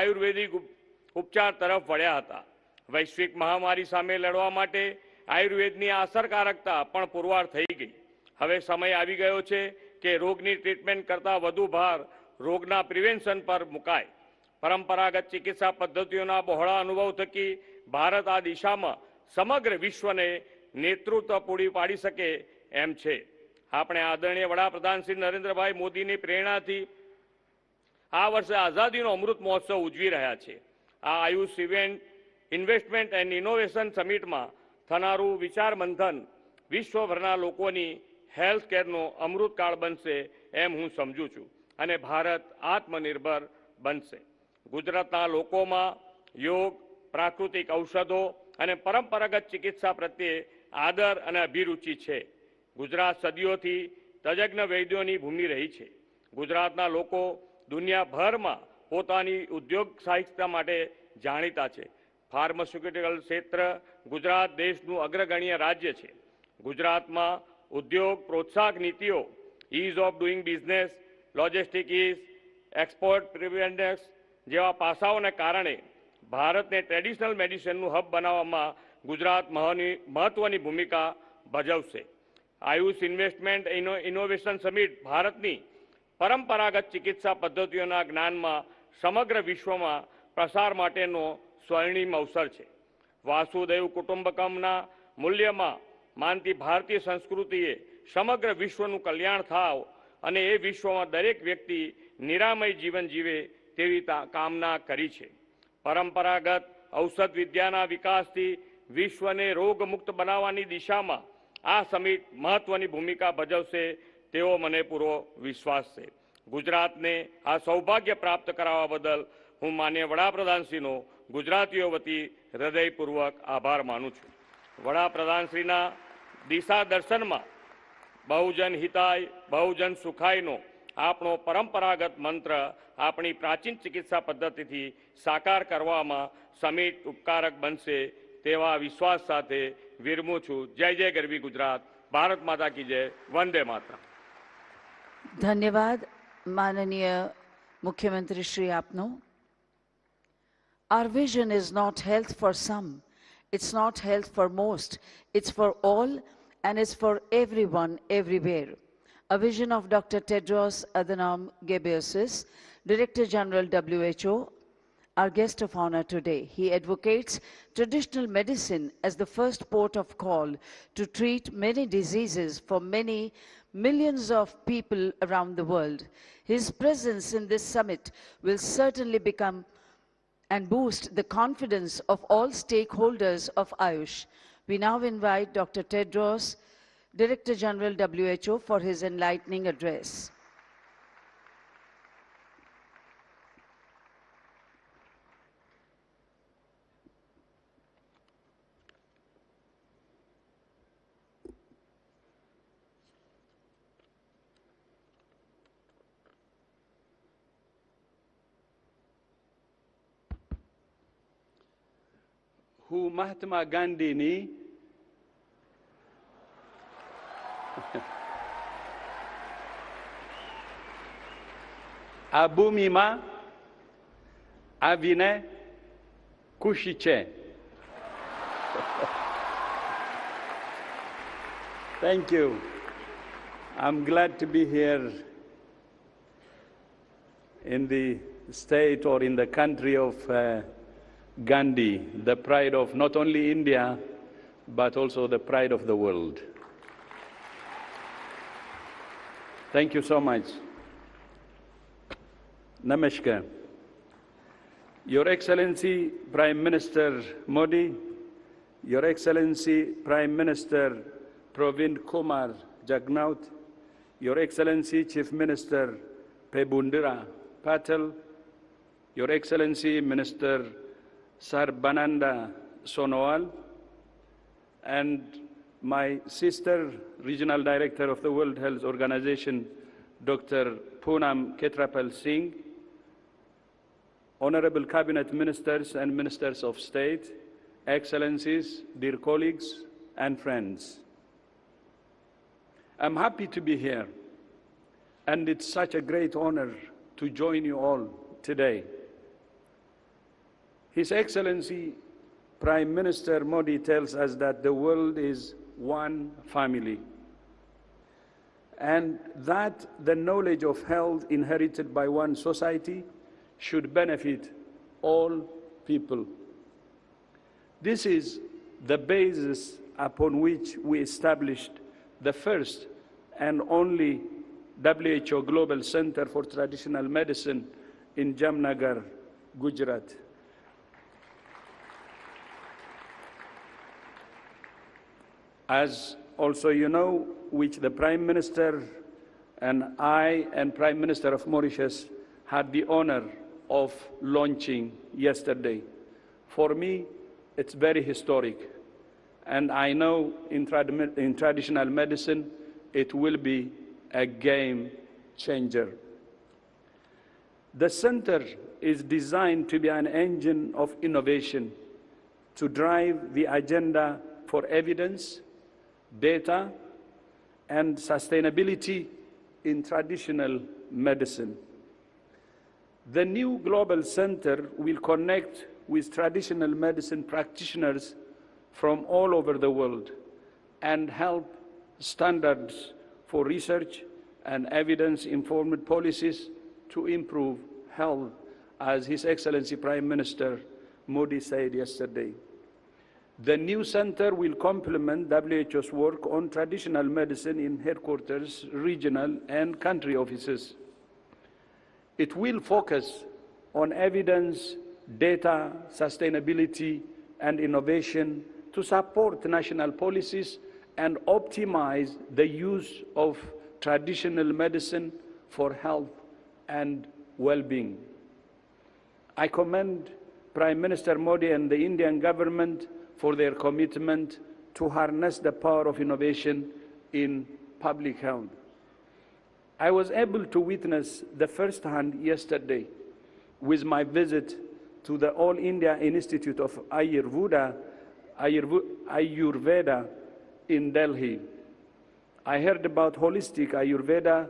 આયુર્વેદિક ઉપચાર તરફ વળ્યા હતા. વૈશ્વિક મહામારી સામે લડવા માટે આયુર્વેદની અસરકારકતા પણ પુરવાર થઈ ગઈ. હવે સમય આવી ગયો છે કે રોગની ટ્રીટમેન્ટ કરતાં વધુ ભાર રોગના પ્રિવેન્શન પર મુકાય. પરંપરાગત ચિકિત્સા પદ્ધતિઓના બહોળા અનુભવ થકી ભારત આ દિશામાં સમગ્ર વિશ્વને નેતૃત્વ પૂરી પાડી શકે એમ છે. આપણે આદરણીય વડાપ્રધાન શ્રી નરેન્દ્રભાઈ મોદીની પ્રેરણાથી આ વર્ષે આઝાદીનો અમૃત મહોત્સવ ઉજવી રહ્યા છે. આ આયુષ ઇન્વેસ્ટમેન્ટ એન્ડ ઇનોવેશન સમિટમાં થનારું વિચાર મંથન વિશ્વભરના લોકોની હેલ્થ કેરનો અમૃતકાળ બનશે એમ હું સમજુ છું અને ભારત આત્મનિર્ભર બનશે. ગુજરાતના લોકોમાં યોગ, પ્રાકૃતિક ઔષધો અને પરંપરાગત ચિકિત્સા પ્રત્યે આદર અને અભિરુચિ છે. ગુજરાત સદીઓથી તજજ્ઞ વૈદ્યોની ભૂમિ રહી છે. ગુજરાતના લોકો દુનિયાભરમાં પોતાની ઉદ્યોગ સાહિત્ય માટે જાણીતા છે. ફાર્માસ્યુટિકલ ક્ષેત્ર ગુજરાત દેશનું અગ્રગણ્ય રાજ્ય છે. ગુજરાતમાં ઉદ્યોગ પ્રોત્સાહક નીતિઓ, ease of doing business, logistic ease, export preparedness જેવા પાસાઓને કારણે ભારતને ટ્રેડિશનલ મેડિસિનનું હબ બનાવવામાં ગુજરાત મહત્વની ભૂમિકા ભજવશે. આયુષ ઇન્વેસ્ટમેન્ટ ઇનોવેશન સમિટ ભારતની પરંપરાગત ચિકિત્સા પદ્ધતિઓના જ્ઞાનમાં સમગ્ર વિશ્વમાં પ્રસાર માટેનો સ્વર્ણિમ અવસર છે. વાસુદેવ કુટુંબકમના મૂલ્યમાં માનતી ભારતીય સંસ્કૃતિએ સમગ્ર વિશ્વનું કલ્યાણ થાવ અને એ વિશ્વમાં દરેક વ્યક્તિ નિરામય જીવન જીવે તેવી કામના કરી છે. પરંપરાગત ઔષધ વિદ્યાના વિકાસથી વિશ્વને રોગમુક્ત બનાવવાની દિશામાં આ સમિટ મહત્વની ભૂમિકા ભજવશે તેવો મને પૂરો વિશ્વાસ છે. ગુજરાતને આ સૌભાગ્ય પ્રાપ્ત કરાવવા બદલ હું માનનીય વડાપ્રધાનશ્રીનો ગુજરાતીઓ વતી હૃદયપૂર્વક આભાર માનું છું. વડાપ્રધાનશ્રીના દિશા દર્શનમાં બહુજન હિતાય બહુજન સુખાયનો આપણો પરંપરાગત મંત્ર આપણી પ્રાચીન ચિકિત્સા પદ્ધતિથી સાકાર કરવામાં સમિટ ઉપકારક બનશે તેવા વિશ્વાસ સાથે વિરમું છું. જય જય ગરવી ગુજરાત. ભારત માતા કી જય. વંદે માતરમ. ધન્યવાદ માનનીય મુખ્યમંત્રી શ્રી આપનો. Our vision is not health for some, it's not health for most, it's for all and it's for everyone, everywhere. A vision of Dr. Tedros Adhanom Ghebreyesus, Director General WHO, our guest of honor today. He advocates traditional medicine as the first port of call to treat many diseases for many millions of people around the world. His presence in this summit will certainly become and boost the confidence of all stakeholders of AYUSH. We now invite Dr. Tedros, Director General WHO, for his enlightening address. હું મહાત્મા ગાંધીની આ ભૂમિમાં આવીને ખુશી છે. Thank you. I'm glad to be here in the state or in the country of Gandhi, the pride of not only India, but also the pride of the world. Thank you so much. Namaskar. Your Excellency Prime Minister Modi, Your Excellency Prime Minister Pravind Kumar Jagnauth, Your Excellency Chief Minister Pebundira Patel, Your Excellency Minister Sarbananda Sonowal, and my sister, Regional Director of the World Health Organization, Dr. Poonam Ketrapal Singh, Honorable Cabinet Ministers and Ministers of State, Excellencies, dear colleagues and friends. I'm happy to be here, and it's such a great honor to join you all today. His Excellency Prime Minister Modi tells us that the world is one family, and that the knowledge of health inherited by one society should benefit all people. This is the basis upon which we established the first and only WHO Global Center for Traditional Medicine in Gandhinagar, Gujarat. As also you know, which the Prime Minister and I and Prime Minister of Mauritius had the honor of launching yesterday. For me, it's very historic. And I know in traditional medicine, it will be a game changer. The center is designed to be an engine of innovation to drive the agenda for evidence, data, and sustainability in traditional medicine. The new global center will connect with traditional medicine practitioners from all over the world and help standards for research and evidence-informed policies to improve health, as His Excellency Prime Minister Modi said yesterday. The new center will complement WHO's work on traditional medicine in headquarters, regional, and country offices. It will focus on evidence, data, sustainability, and innovation to support national policies and optimize the use of traditional medicine for health and well-being. I commend Prime Minister Modi and the Indian government for their commitment to harness the power of innovation in public health. I was able to witness the first-hand yesterday with my visit to the All India Institute of Ayurveda in Delhi. I heard about holistic Ayurveda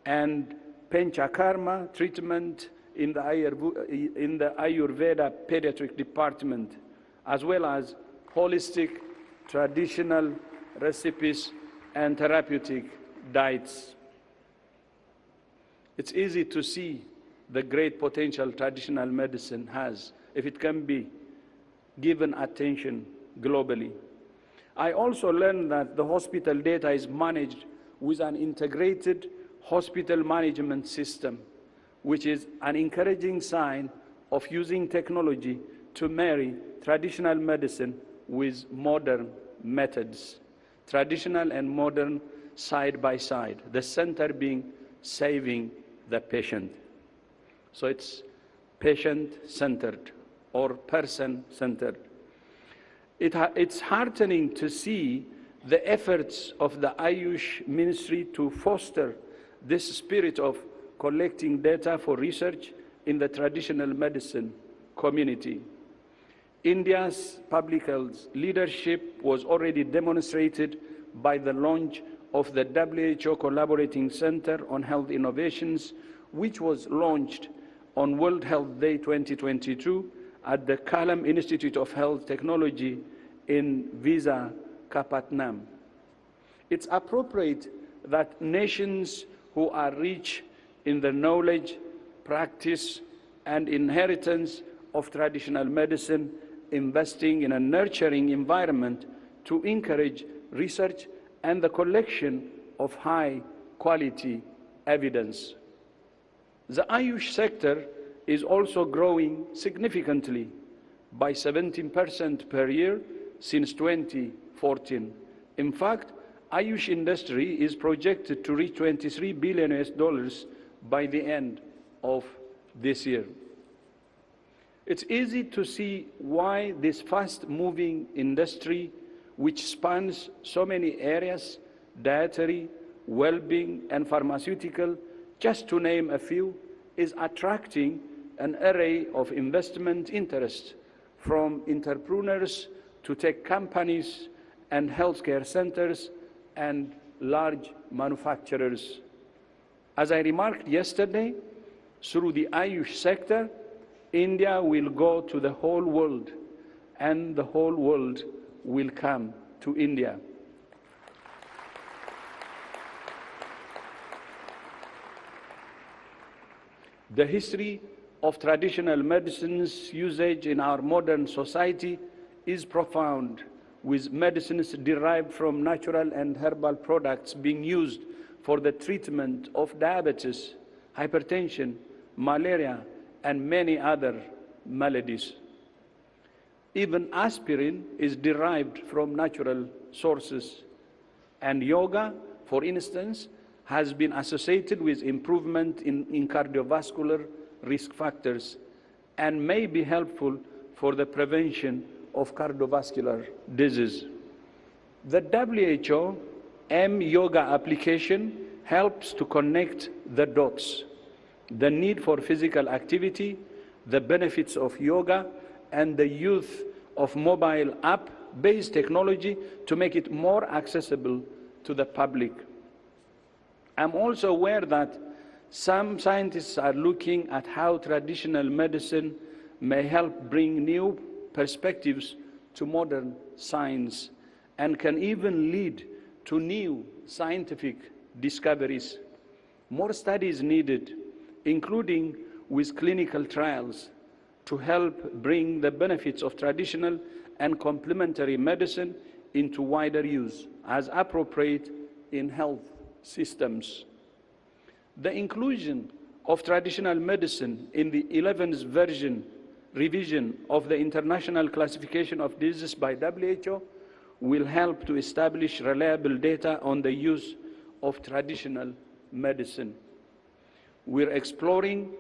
and Panchakarma treatment in the Ayurveda pediatric department, as well as holistic traditional recipes and therapeutic diets. It's easy to see the great potential traditional medicine has if it can be given attention globally. I also learned that the hospital data is managed with an integrated hospital management system, which is an encouraging sign of using technology to marry traditional medicine with modern methods, traditional and modern side by side, the center being saving the patient. So it's patient-centered or person-centered. It's heartening to see the efforts of the AYUSH ministry to foster this spirit of collecting data for research in the traditional medicine community. India's public health leadership was already demonstrated by the launch of the WHO Collaborating Center on Health Innovations, which was launched on World Health Day 2022 at the Kalam Institute of Health Technology in Visakhapatnam. It's appropriate that nations who are rich in the knowledge, practice, and inheritance of traditional medicine investing in a nurturing environment to encourage research and the collection of high-quality evidence. The AYUSH sector is also growing significantly by 17% per year since 2014. In fact, AYUSH industry is projected to reach $23 billion by the end of this year. It's easy to see why this fast-moving industry, which spans so many areas, dietary, well-being, and pharmaceutical, just to name a few, is attracting an array of investment interests from entrepreneurs to tech companies and healthcare centers and large manufacturers. As I remarked yesterday, through the AYUSH sector, India will go to the whole world, and the whole world will come to India. The history of traditional medicines usage in our modern society is profound, with medicines derived from natural and herbal products being used for the treatment of diabetes, hypertension, malaria, and many other maladies. Even aspirin is derived from natural sources. And yoga, for instance, has been associated with improvement in cardiovascular risk factors and may be helpful for the prevention of cardiovascular disease. The WHO M-Yoga application helps to connect the dots, the need for physical activity, the benefits of yoga, and the use of mobile app-based technology to make it more accessible to the public. I'm also aware that some scientists are looking at how traditional medicine may help bring new perspectives to modern science and can even lead to new scientific discoveries. More studies needed, including with clinical trials, to help bring the benefits of traditional and complementary medicine into wider use as appropriate in health systems. The inclusion of traditional medicine in the 11th revision of the International Classification of Diseases by WHO will help to establish reliable data on the use of traditional medicine. We're exploring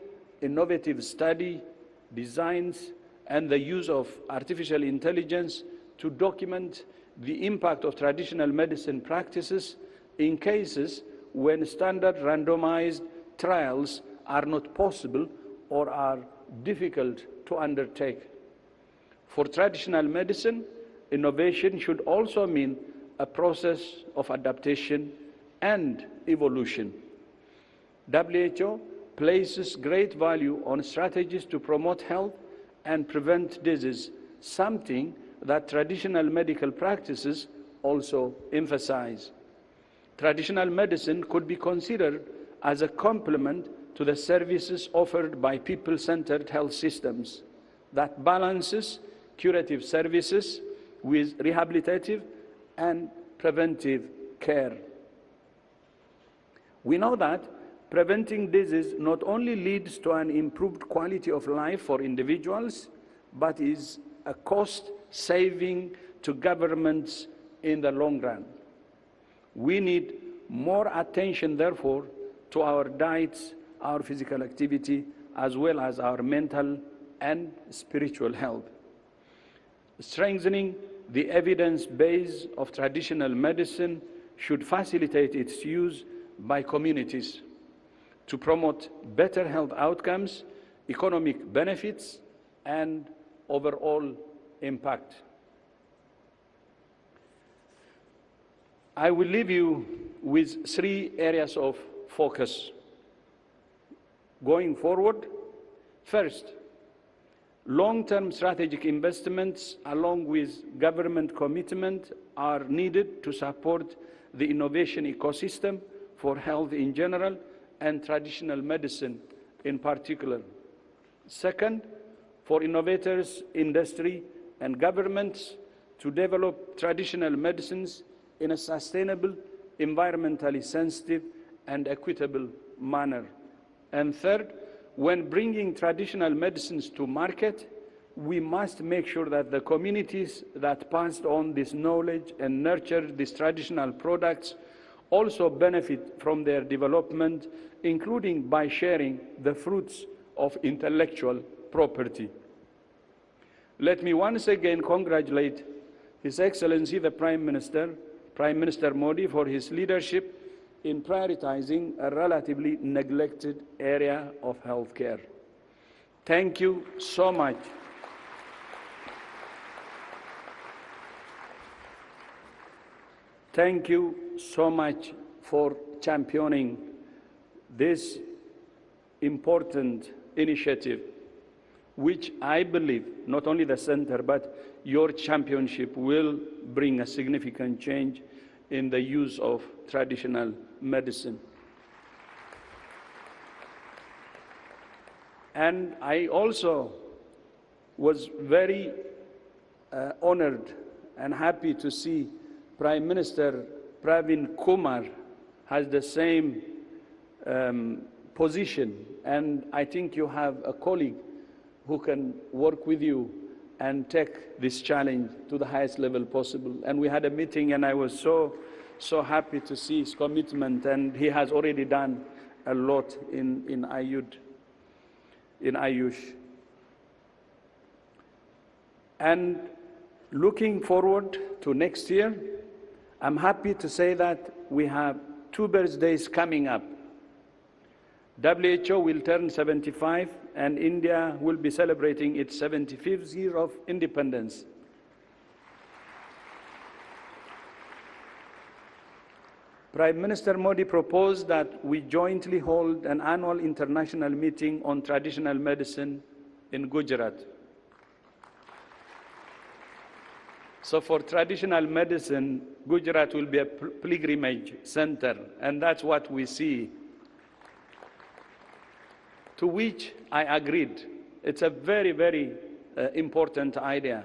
innovative study designs and the use of artificial intelligence to document the impact of traditional medicine practices in cases when standard randomized trials are not possible or are difficult to undertake. For traditional medicine, innovation should also mean a process of adaptation and evolution. WHO places great value on strategies to promote health and prevent disease, something that traditional medical practices also emphasize. Traditional medicine could be considered as a complement to the services offered by people-centered health systems that balances curative services with rehabilitative and preventive care. We know that preventing disease not only leads to an improved quality of life for individuals, but is a cost saving to governments in the long run. We need more attention, therefore, to our diets, our physical activity, as well as our mental and spiritual health. Strengthening the evidence base of traditional medicine should facilitate its use by communities to promote better health outcomes, economic benefits, and overall impact. I will leave you with 3 areas of focus. Going forward, first, long-term strategic investments along with government commitment are needed to support the innovation ecosystem for health in general and traditional medicine in particular. Second, for innovators, industry, and governments to develop traditional medicines in a sustainable, environmentally sensitive, and equitable manner. And third, when bringing traditional medicines to market, we must make sure that the communities that passed on this knowledge and nurtured these traditional products also benefit from their development, including by sharing the fruits of intellectual property. Let me once again congratulate His Excellency the Prime Minister Modi, for his leadership in prioritizing a relatively neglected area of healthcare. Thank you so much. Thank you so much for championing this important initiative. which I believe not only the center, but your championship will bring a significant change in the use of traditional medicine. And I also was very honored and happy to see Prime Minister Pravin Kumar has the same position. And I think you have a colleague who can work with you and take this challenge to the highest level possible. And we had a meeting, and I was so happy to see his commitment, and he has already done a lot in AYUSH. And looking forward to next year, I'm happy to say that we have 2 birthdays coming up. WHO will turn 75, and India will be celebrating its 75th year of independence. Prime Minister Modi proposed that we jointly hold an annual international meeting on traditional medicine in Gujarat. So for traditional medicine, Gujarat will be a pilgrimage center, and that's what we see. To which I agreed. It's a very, very important idea.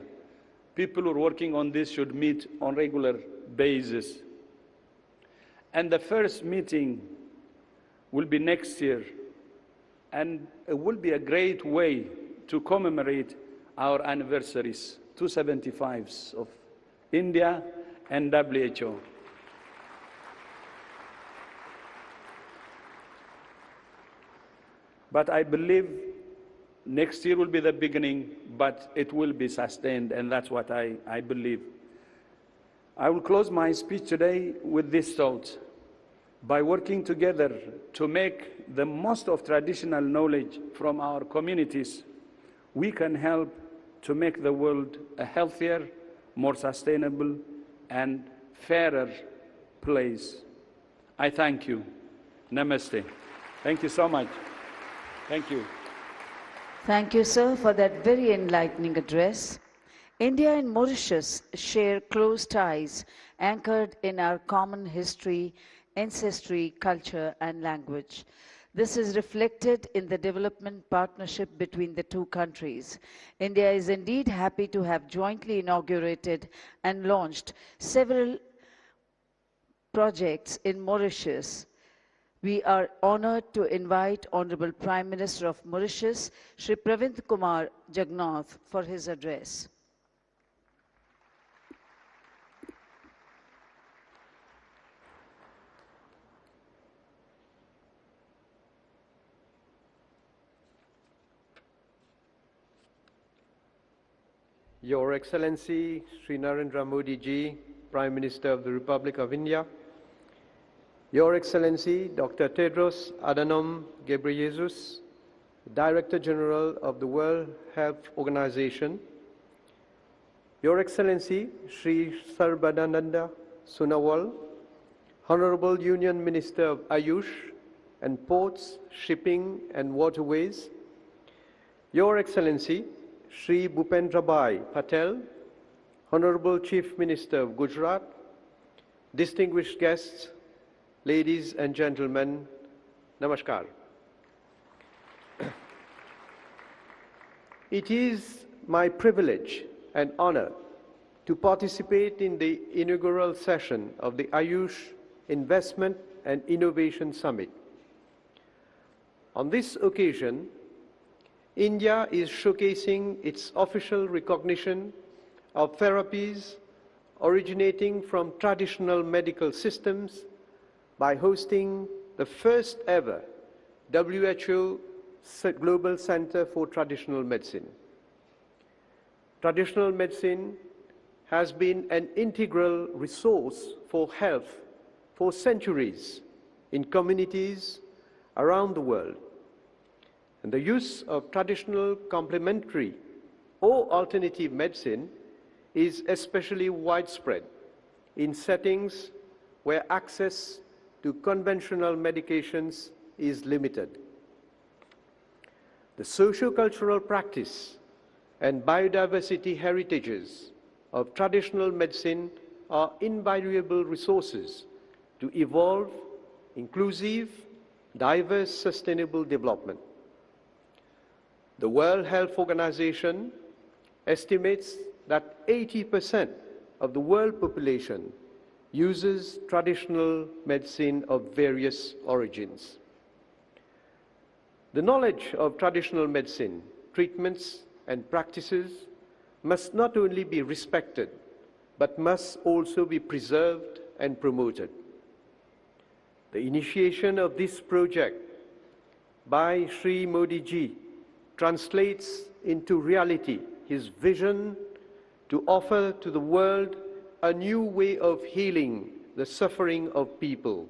People who are working on this should meet on a regular basis. And the first meeting will be next year, and it will be a great way to commemorate our anniversaries, 275s of India and WHO. But I believe next year will be the beginning, but it will be sustained, and that's what I believe. I will close my speech today with this thought. By working together to make the most of traditional knowledge from our communities, we can help to make the world a healthier, more sustainable, and fairer place. I thank you. Namaste. Thank you so much. Thank you. Thank you, sir, for that very enlightening address. India and Mauritius share close ties anchored in our common history, ancestry, culture, and language. This is reflected in the development partnership between the two countries. India is indeed happy to have jointly inaugurated and launched several projects in Mauritius. We are honored to invite Honorable Prime Minister of Mauritius, Shri Pravind Kumar Jagannath, for his address. Your Excellency Sri Narendra Modi ji, Prime Minister of the Republic of India, Your Excellency Dr. Tedros Adhanom Ghebreyesus, Director General of the World Health Organization, Your Excellency Sri Sarbadananda Sonowal, Honorable Union Minister of AYUSH and Ports, Shipping and Waterways, Your Excellency Sri Bhupendra Bhai Patel, Honorable Chief Minister of Gujarat, distinguished guests, ladies and gentlemen, Namaskar. It is my privilege and honor to participate in the inaugural session of the AYUSH Investment and Innovation Summit. On this occasion, India is showcasing its official recognition of therapies originating from traditional medical systems by hosting the first ever WHO Global Center for Traditional Medicine. Traditional medicine has been an integral resource for health for centuries in communities around the world. And the use of traditional complementary or alternative medicine is especially widespread in settings where access to conventional medications is limited. The socio-cultural practice and biodiversity heritages of traditional medicine are invaluable resources to evolve inclusive, diverse, sustainable development. The World Health Organization estimates that 80% of the world population uses traditional medicine of various origins. The knowledge of traditional medicine, treatments, and practices must not only be respected, but must also be preserved and promoted. The initiation of this project by Sri Modi ji translates into reality his vision to offer to the world a new way of healing the suffering of people.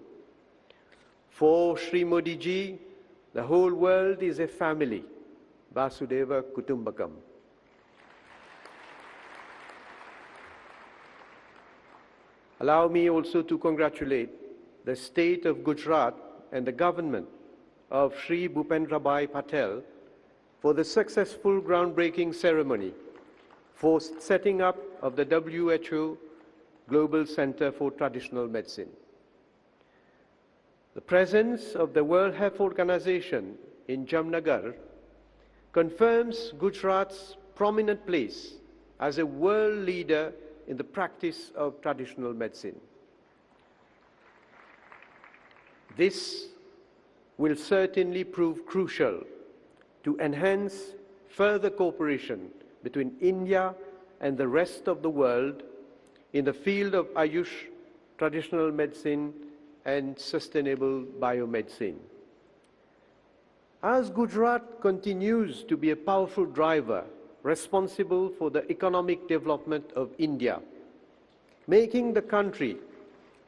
For Sri Modi ji, the whole world is a family, Vasudeva Kutumbakam. Allow me also to congratulate the state of Gujarat and the government of Sri Bhupendrabhai Patel for the successful groundbreaking ceremony for setting up of the WHO Global Center for Traditional Medicine. The presence of the World Health Organization in Jamnagar confirms Gujarat's prominent place as a world leader in the practice of traditional medicine. This will certainly prove crucial to enhance further cooperation between India and the rest of the world in the field of AYUSH, traditional medicine, and sustainable biomedicine. As Gujarat continues to be a powerful driver responsible for the economic development of India, making the country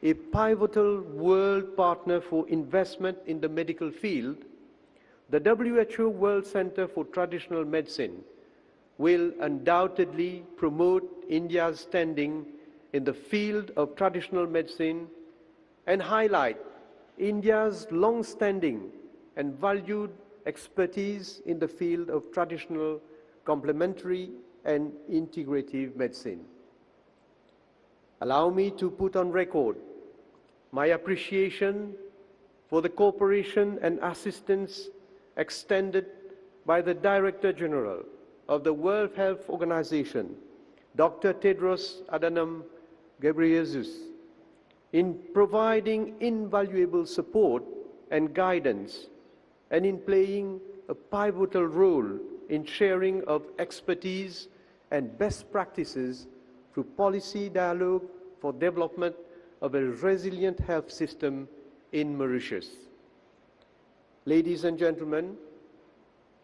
a pivotal world partner for investment in the medical field, the WHO World Center for Traditional Medicine will undoubtedly promote India's standing in the field of traditional medicine and highlight India's long-standing and valued expertise in the field of traditional, complementary, and integrative medicine. Allow me to put on record my appreciation for the cooperation and assistance extended by the Director General of the World Health Organization, Dr. Tedros Adhanom Ghebreyesus, in providing invaluable support and guidance, and in playing a pivotal role in sharing of expertise and best practices through policy dialogue for development of a resilient health system in Mauritius. Ladies and gentlemen,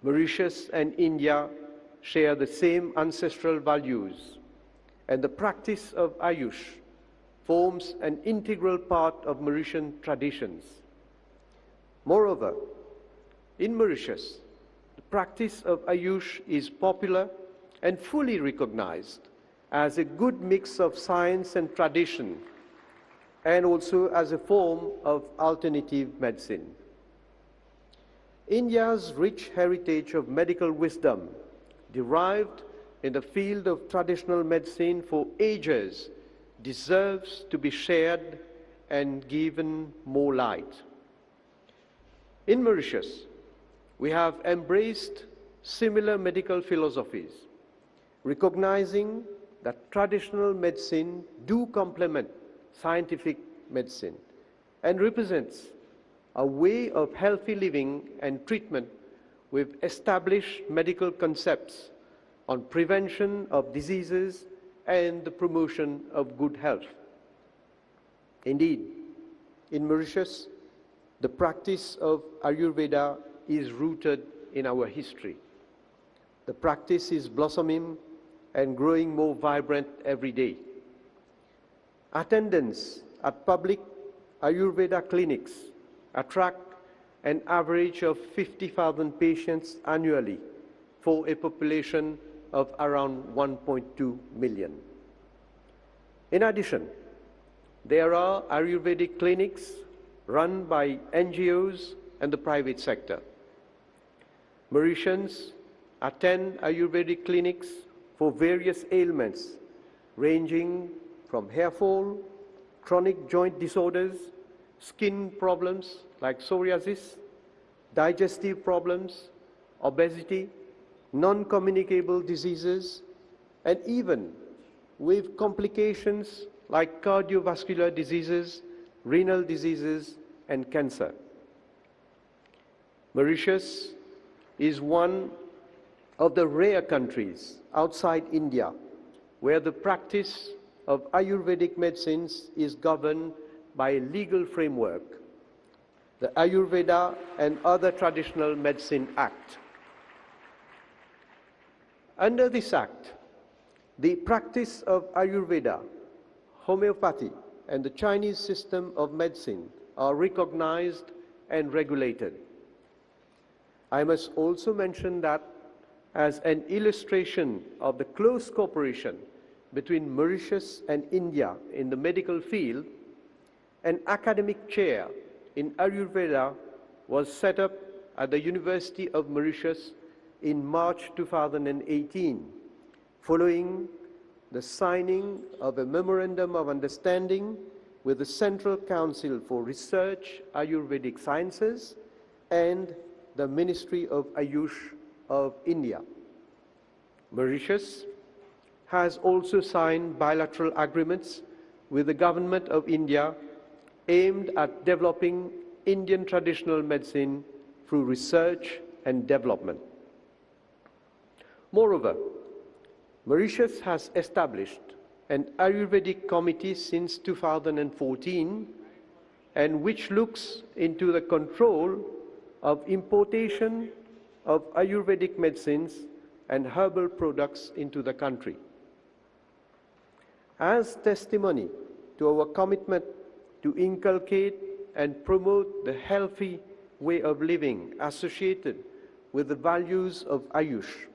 Mauritius and India share the same ancestral values, and the practice of AYUSH forms an integral part of Mauritian traditions. Moreover, in Mauritius, the practice of AYUSH is popular and fully recognized as a good mix of science and tradition, and also as a form of alternative medicine. India's rich heritage of medical wisdom derived in the field of traditional medicine for ages deserves to be shared and given more light. In Mauritius, we have embraced similar medical philosophies, recognizing that traditional medicine do complement scientific medicine and represents a way of healthy living and treatment with established medical concepts on prevention of diseases and the promotion of good health. Indeed, in Mauritius, the practice of Ayurveda is rooted in our history. The practice is blossoming and growing more vibrant every day. Attendance at public Ayurveda clinics attract an average of 50,000 patients annually for a population of around 1.2 million. In addition, there are Ayurvedic clinics run by NGOs and the private sector. Mauritians attend Ayurvedic clinics for various ailments, ranging from hair fall, chronic joint disorders, skin problems like psoriasis, digestive problems, obesity, non-communicable diseases, and even with complications like cardiovascular diseases, renal diseases, and cancer. Mauritius is one of the rare countries outside India where the practice of Ayurvedic medicines is governed by a legal framework, the Ayurveda and Other Traditional Medicine Act. Under this act, the practice of Ayurveda, homeopathy, and the Chinese system of medicine are recognized and regulated. I must also mention that as an illustration of the close cooperation between Mauritius and India in the medical field, an academic chair in Ayurveda was set up at the University of Mauritius in March 2018, following the signing of a Memorandum of Understanding with the Central Council for Research, Ayurvedic Sciences, and the Ministry of AYUSH of India. Mauritius has also signed bilateral agreements with the Government of India aimed at developing Indian traditional medicine through research and development. Moreover, Mauritius has established an Ayurvedic committee since 2014, and which looks into the control of importation of Ayurvedic medicines and herbal products into the country. As testimony to our commitment to inculcate and promote the healthy way of living associated with the values of AYUSH,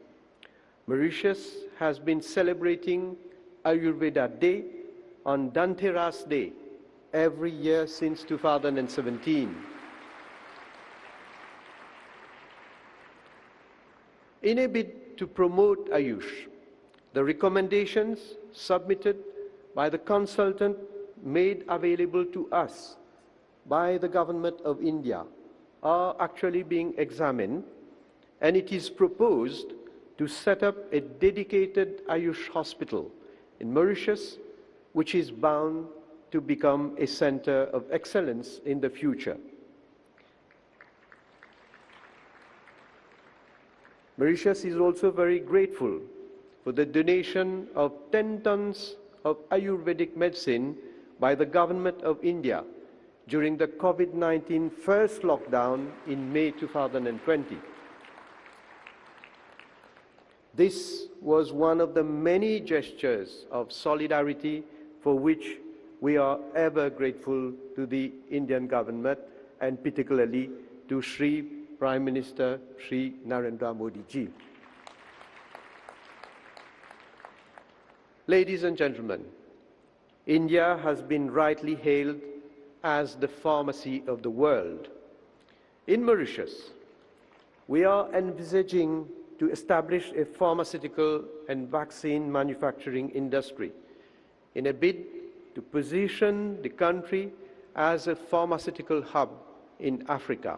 Mauritius has been celebrating Ayurveda Day on Dhanteras Day every year since 2017. In a bid to promote AYUSH, the recommendations submitted by the consultant made available to us by the Government of India are actually being examined, and it is proposed to set up a dedicated AYUSH hospital in Mauritius, which is bound to become a center of excellence in the future. Mauritius is also very grateful for the donation of 10 tons of Ayurvedic medicine by the Government of India during the COVID-19 first lockdown in May 2020. This was one of the many gestures of solidarity for which we are ever grateful to the Indian government, and particularly to Shri Prime Minister Shri Narendra Modi ji. Ladies and gentlemen, India has been rightly hailed as the pharmacy of the world. In Mauritius, we are envisaging to establish a pharmaceutical and vaccine manufacturing industry in a bid to position the country as a pharmaceutical hub in Africa.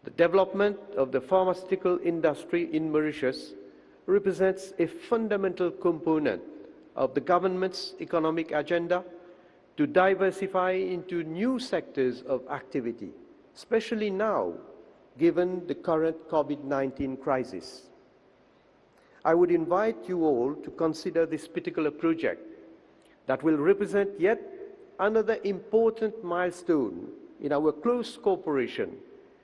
The development of the pharmaceutical industry in Mauritius represents a fundamental component of the government's economic agenda to diversify into new sectors of activity, especially now, given the current COVID-19 crisis. I would invite you all to consider this particular project that will represent yet another important milestone in our close cooperation,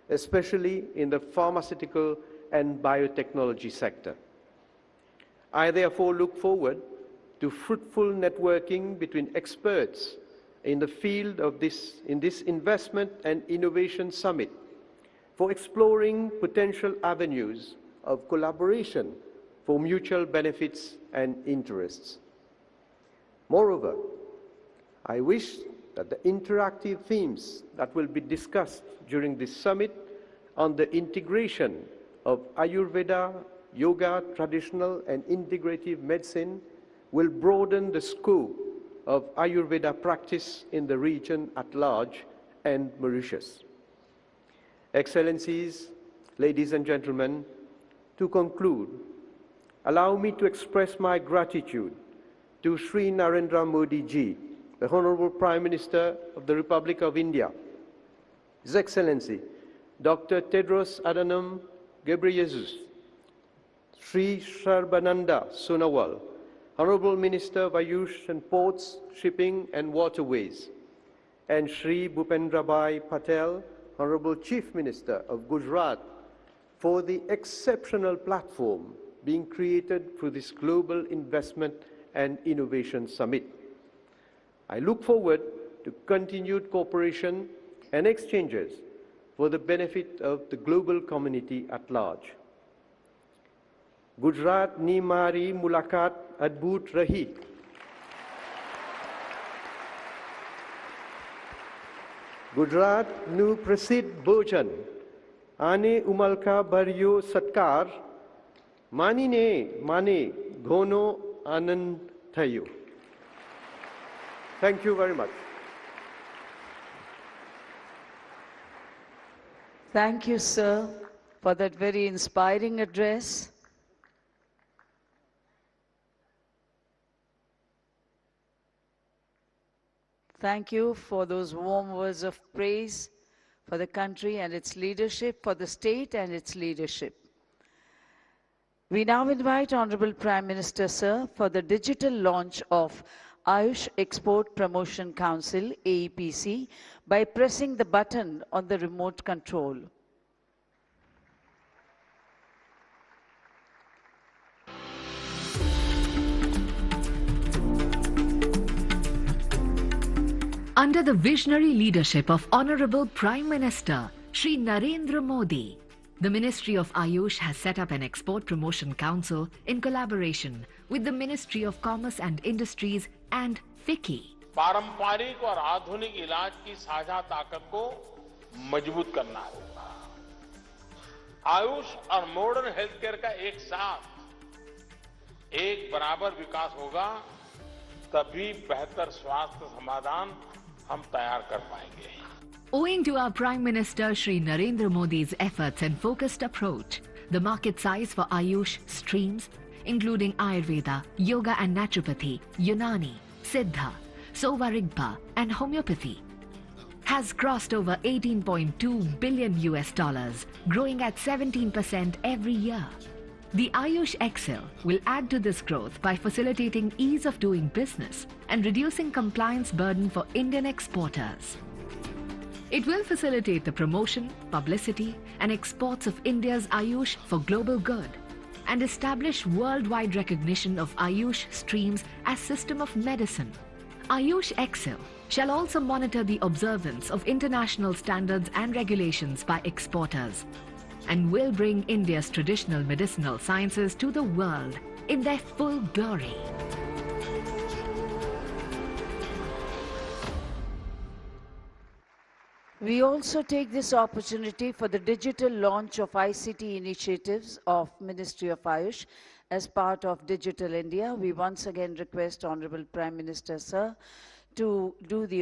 especially in the pharmaceutical and biotechnology sector. I therefore look forward to fruitful networking between experts in the field of this investment and innovation summit for exploring potential avenues of collaboration for mutual benefits and interests. Moreover, I wish that the interactive themes that will be discussed during this summit on the integration of Ayurveda, yoga, traditional and integrative medicine will broaden the scope of Ayurveda practice in the region at large and Mauritius. Excellencies, ladies and gentlemen, to conclude, allow me to express my gratitude to Sri Narendra Modi ji, the Honorable Prime Minister of the Republic of India, His Excellency Dr. Tedros Adhanom Ghebreyesus, Sri Sarbananda Sonowal, Honorable Minister of AYUSH and Ports, Shipping and Waterways, and Sri Bhupendrabhai Patel, Honorable Chief Minister of Gujarat, for the exceptional platform being created through this Global Investment and Innovation Summit. I look forward to continued cooperation and exchanges for the benefit of the global community at large. Gujarat ni mari mulakat adbhut rahi. Gujaratનું પ્રસિદ્ધ ભોજન આને ઉમલકા ભર્યો સત્કાર માનીને માને ઘણો આનંદ થયો. Thank you very much. Thank you, sir, for that very inspiring address. Thank you for those warm words of praise for the country and its leadership, for the state and its leadership. We now invite Honorable Prime Minister, sir, for the digital launch of AYUSH Export Promotion Council, AEPC, by pressing the button on the remote control. Under the visionary leadership of Honorable Prime Minister Shri Narendra Modi, the Ministry of AYUSH has set up an Export Promotion Council in collaboration with the Ministry of Commerce and Industries and FICCI. पारंपरिक और आधुनिक इलाज की साझा ताकत को मजबूत करना होगा. आयुष और मॉडर्न हेल्थ केयर का एक साथ एक बराबर विकास होगा, तभी बेहतर स्वास्थ्य समाधान हम तैयार कर पाएंगे. Owing to our Prime Minister Shri Narendra Modi's efforts and focused approach, the market size for AYUSH streams, including Ayurveda, Yoga and Naturopathy, Unani, Siddha, Sovarigpa and Homeopathy, has crossed over $18.2 billion, growing at 17% every year. The AYUSH Excel will add to this growth by facilitating ease of doing business and reducing compliance burden for Indian exporters. It will facilitate the promotion, publicity and exports of India's AYUSH for global good and establish worldwide recognition of AYUSH streams as system of medicine. AYUSH Excel shall also monitor the observance of international standards and regulations by exporters and will bring India's traditional medicinal sciences to the world in their full glory. We also take this opportunity for the digital launch of ICT initiatives of Ministry of AYUSH as part of Digital India. We once again request Honorable Prime Minister, sir, to do the